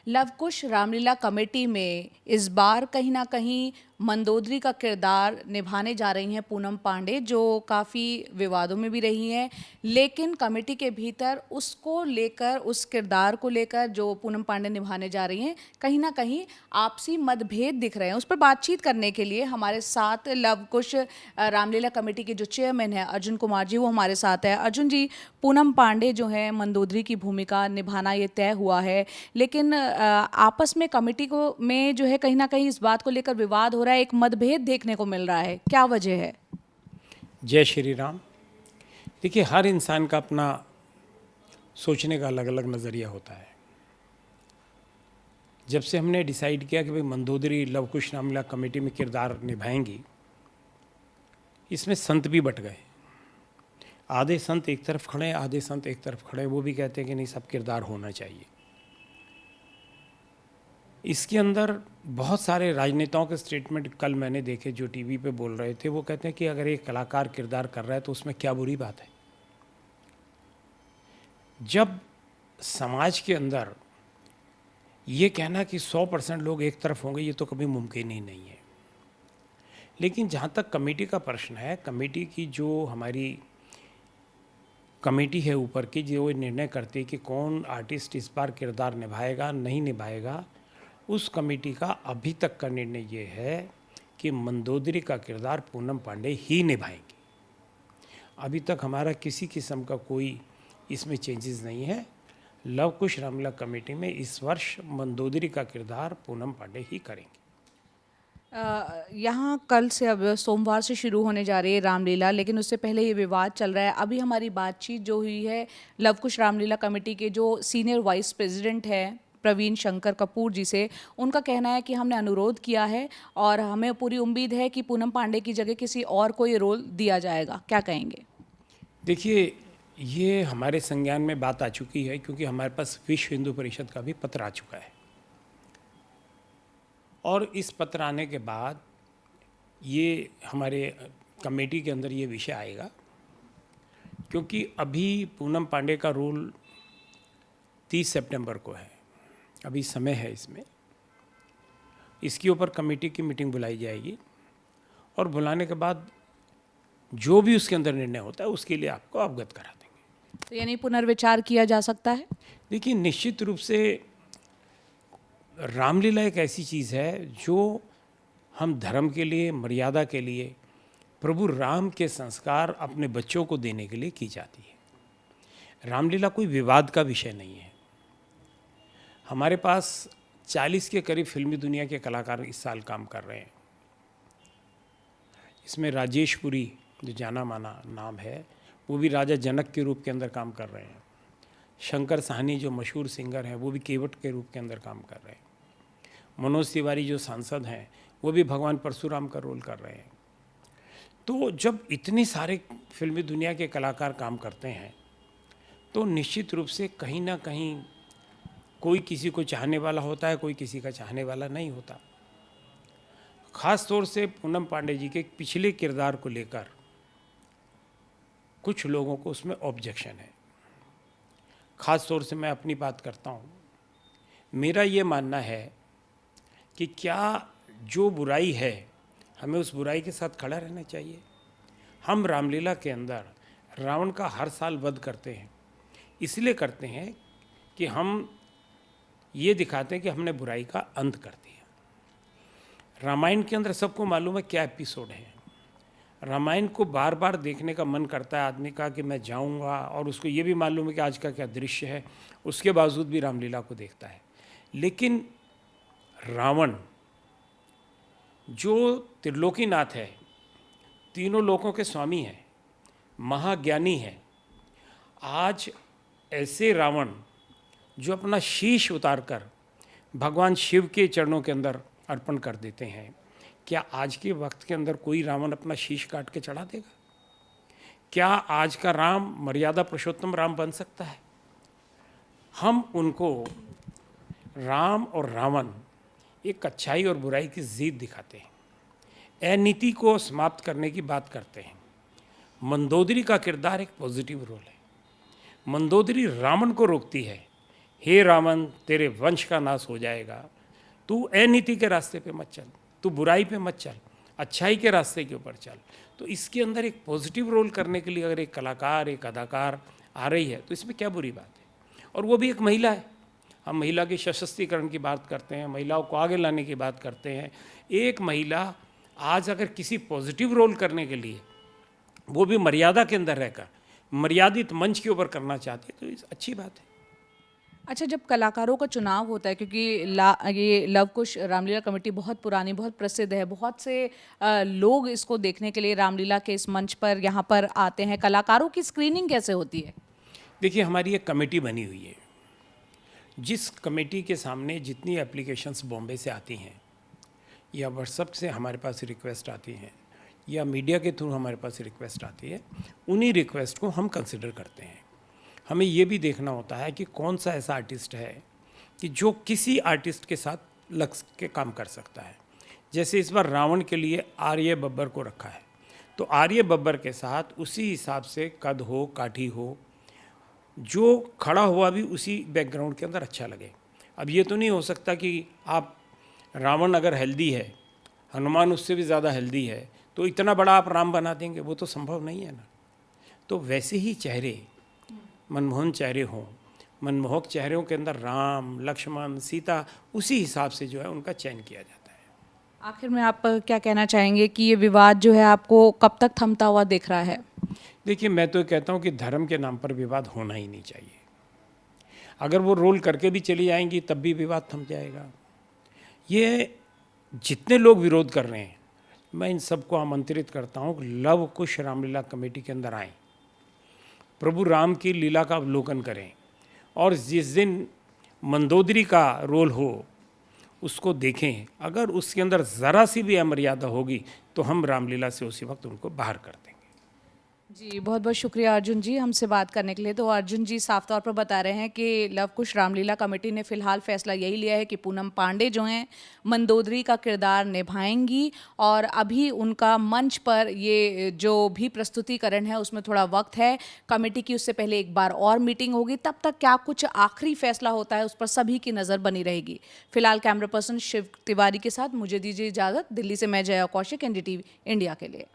Lavkush Ramlila committee में इस बार कहीं ना कहीं मंदोदरी का किरदार निभाने जा रही हैं पूनम पांडे, जो काफ़ी विवादों में भी रही हैं। लेकिन कमेटी के भीतर उसको लेकर, उस किरदार को लेकर जो पूनम पांडे निभाने जा रही हैं, कहीं ना कहीं आपसी मतभेद दिख रहे हैं। उस पर बातचीत करने के लिए हमारे साथ लवकुश रामलीला कमेटी के जो चेयरमैन हैं अर्जुन कुमार जी, वो हमारे साथ है। अर्जुन जी, पूनम पांडे जो है मंदोदरी की भूमिका निभाना ये तय हुआ है, लेकिन आपस में कमेटी को में जो है कहीं ना कहीं इस बात को लेकर विवाद हो रहा है, एक मतभेद देखने को मिल रहा है, क्या वजह है? जय श्री राम। देखिए, हर इंसान का अपना सोचने का अलग अलग नज़रिया होता है। जब से हमने डिसाइड किया कि भाई मंदोदरी लवकुश रामलीला कमेटी में किरदार निभाएंगी, इसमें संत भी बट गए। आधे संत एक तरफ खड़े, आधे संत एक तरफ खड़े। वो भी कहते हैं कि नहीं, सब किरदार होना चाहिए। इसके अंदर बहुत सारे राजनेताओं के स्टेटमेंट कल मैंने देखे जो टीवी पे बोल रहे थे। वो कहते हैं कि अगर एक कलाकार किरदार कर रहा है तो उसमें क्या बुरी बात है। जब समाज के अंदर ये कहना कि 100% लोग एक तरफ होंगे, ये तो कभी मुमकिन ही नहीं है। लेकिन जहाँ तक कमेटी का प्रश्न है, कमेटी की जो हमारी कमेटी है ऊपर की, जो निर्णय करती है कि कौन आर्टिस्ट इस बार किरदार निभाएगा नहीं निभाएगा, उस कमेटी का अभी तक का निर्णय ये है कि मंदोदरी का किरदार पूनम पांडे ही निभाएंगी। अभी तक हमारा किसी किस्म का कोई इसमें चेंजेस नहीं है। लवकुश रामलीला कमेटी में इस वर्ष मंदोदरी का किरदार पूनम पांडे ही करेंगे। यहाँ कल से, अब सोमवार से शुरू होने जा रही है रामलीला, लेकिन उससे पहले ये विवाद चल रहा है। अभी हमारी बातचीत जो हुई है लवकुश रामलीला कमेटी के जो सीनियर वाइस प्रेसिडेंट है प्रवीण शंकर कपूर जी से, उनका कहना है कि हमने अनुरोध किया है और हमें पूरी उम्मीद है कि पूनम पांडे की जगह किसी और को ये रोल दिया जाएगा। क्या कहेंगे? देखिए, ये हमारे संज्ञान में बात आ चुकी है, क्योंकि हमारे पास विश्व हिंदू परिषद का भी पत्र आ चुका है। और इस पत्र आने के बाद ये हमारे कमेटी के अंदर ये विषय आएगा, क्योंकि अभी पूनम पांडे का रोल 30 सितंबर को है। अभी समय है इसमें। इसके ऊपर कमेटी की मीटिंग बुलाई जाएगी और बुलाने के बाद जो भी उसके अंदर निर्णय होता है उसके लिए आपको अवगत करा देंगे। तो यानी पुनर्विचार किया जा सकता है? देखिए, निश्चित रूप से रामलीला एक ऐसी चीज़ है जो हम धर्म के लिए, मर्यादा के लिए, प्रभु राम के संस्कार अपने बच्चों को देने के लिए की जाती है। रामलीला कोई विवाद का विषय नहीं है। हमारे पास 40 के करीब फिल्मी दुनिया के कलाकार इस साल काम कर रहे हैं। इसमें राजेश पुरी, जो जाना माना नाम है, वो भी राजा जनक के रूप के अंदर काम कर रहे हैं। शंकर साहनी जो मशहूर सिंगर हैं, वो भी केवट के रूप के अंदर काम कर रहे हैं। मनोज तिवारी जो सांसद हैं, वो भी भगवान परशुराम का रोल कर रहे हैं। तो जब इतने सारे फिल्मी दुनिया के कलाकार काम करते हैं तो निश्चित रूप से कहीं ना कहीं कोई किसी को चाहने वाला होता है, कोई किसी का चाहने वाला नहीं होता। ख़ास तौर से पूनम पांडे जी के पिछले किरदार को लेकर कुछ लोगों को उसमें ऑब्जेक्शन है। ख़ास तौर से मैं अपनी बात करता हूँ। मेरा ये मानना है कि क्या जो बुराई है, हमें उस बुराई के साथ खड़ा रहना चाहिए। हम रामलीला के अंदर रावण का हर साल वध करते हैं, इसलिए करते हैं कि हम ये दिखाते हैं कि हमने बुराई का अंत कर दिया। रामायण के अंदर सबको मालूम है क्या एपिसोड है। रामायण को बार बार देखने का मन करता है आदमी का कि मैं जाऊंगा, और उसको ये भी मालूम है कि आज का क्या दृश्य है, उसके बावजूद भी रामलीला को देखता है। लेकिन रावण जो त्रिलोकीनाथ है, तीनों लोकों के स्वामी है, महाज्ञानी है, आज ऐसे रावण जो अपना शीश उतारकर भगवान शिव के चरणों के अंदर अर्पण कर देते हैं, क्या आज के वक्त के अंदर कोई रावण अपना शीश काट के चढ़ा देगा? क्या आज का राम मर्यादा पुरुषोत्तम राम बन सकता है? हम उनको राम और रावण एक अच्छाई और बुराई की जीत दिखाते हैं, अनीति को समाप्त करने की बात करते हैं। मंदोदरी का किरदार एक पॉजिटिव रोल है। मंदोदरी रावण को रोकती है हे रावण तेरे वंश का नाश हो जाएगा, तू अनीति के रास्ते पे मत चल, तू बुराई पे मत चल, अच्छाई के रास्ते के ऊपर चल। तो इसके अंदर एक पॉजिटिव रोल करने के लिए अगर एक कलाकार, एक अदाकार आ रही है तो इसमें क्या बुरी बात है। और वो भी एक महिला है। हम महिला के सशक्तिकरण की बात करते हैं, महिलाओं को आगे लाने की बात करते हैं। एक महिला आज अगर किसी पॉजिटिव रोल करने के लिए, वो भी मर्यादा के अंदर रहकर मर्यादित मंच के ऊपर करना चाहती है, तो अच्छी बात है। अच्छा, जब कलाकारों का चुनाव होता है, क्योंकि ये लव कुश रामलीला कमेटी बहुत पुरानी, बहुत प्रसिद्ध है, बहुत से लोग इसको देखने के लिए रामलीला के इस मंच पर यहाँ पर आते हैं, कलाकारों की स्क्रीनिंग कैसे होती है? देखिए, हमारी एक कमेटी बनी हुई है, जिस कमेटी के सामने जितनी एप्लीकेशंस बॉम्बे से आती हैं या व्हाट्सएप से हमारे पास रिक्वेस्ट आती हैं या मीडिया के थ्रू हमारे पास रिक्वेस्ट आती है, उन्हीं रिक्वेस्ट को हम कंसिडर करते हैं। हमें ये भी देखना होता है कि कौन सा ऐसा आर्टिस्ट है कि जो किसी आर्टिस्ट के साथ लग के काम कर सकता है। जैसे इस बार रावण के लिए आर्य बब्बर को रखा है, तो आर्य बब्बर के साथ उसी हिसाब से कद हो, काठी हो, जो खड़ा हुआ भी उसी बैकग्राउंड के अंदर अच्छा लगे। अब ये तो नहीं हो सकता कि आप रावण अगर हेल्दी है, हनुमान उससे भी ज़्यादा हेल्दी है, तो इतना बड़ा आप राम बना देंगे, वो तो संभव नहीं है ना। तो वैसे ही चेहरे, मनमोहन चेहरे हों, मनमोहक चेहरों के अंदर राम, लक्ष्मण, सीता, उसी हिसाब से जो है उनका चयन किया जाता है। आखिर में आप क्या कहना चाहेंगे कि ये विवाद जो है आपको कब तक थमता हुआ दिख रहा है? देखिए, मैं तो कहता हूँ कि धर्म के नाम पर विवाद होना ही नहीं चाहिए। अगर वो रोल करके भी चली जाएंगी तब भी विवाद थम जाएगा। ये जितने लोग विरोध कर रहे हैं, मैं इन सबको आमंत्रित करता हूँ कि लव कुश रामलीला कमेटी के अंदर आएँ, प्रभु राम की लीला का अवलोकन करें और जिस दिन मंदोदरी का रोल हो उसको देखें। अगर उसके अंदर ज़रा सी भी अमर्यादा होगी तो हम रामलीला से उसी वक्त उनको बाहर कर देंगे। जी, बहुत बहुत शुक्रिया अर्जुन जी हमसे बात करने के लिए। तो अर्जुन जी साफ तौर पर बता रहे हैं कि लव कुश रामलीला कमेटी ने फिलहाल फैसला यही लिया है कि पूनम पांडे जो हैं मंदोदरी का किरदार निभाएंगी, और अभी उनका मंच पर ये जो भी प्रस्तुतिकरण है उसमें थोड़ा वक्त है। कमेटी की उससे पहले एक बार और मीटिंग होगी, तब तक क्या कुछ आखिरी फैसला होता है उस पर सभी की नज़र बनी रहेगी। फिलहाल कैमरा पर्सन शिव तिवारी के साथ मुझे दीजिए इजाज़त। दिल्ली से मैं जया कौशिक, NDTV इंडिया के लिए।